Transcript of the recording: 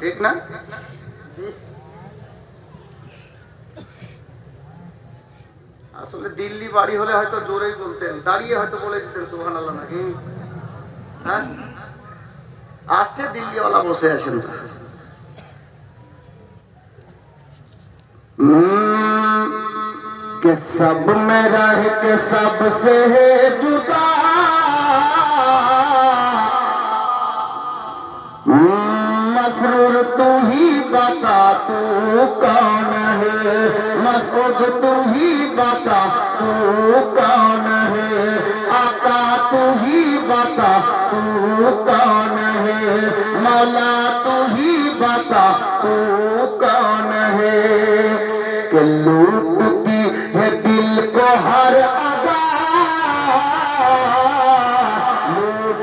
ঠিক না? আসলে দিল্লি বাড়ি হলে হয়তো জোরেই বলতেন, দাঁড়িয়ে হয়তো বলে দিতেন সুবহানাল্লাহ নাকি? হ্যাঁ, আসছে দিল্লিওয়ালা বসে আছেন। कि सब में रह के सबसे है जुदा, मसरूर तू ही बता तू कौन है, मसूद तू ही बता तू कौन है, आका तू ही बता तू कौन है, मौला तू ही बता तू कौन है।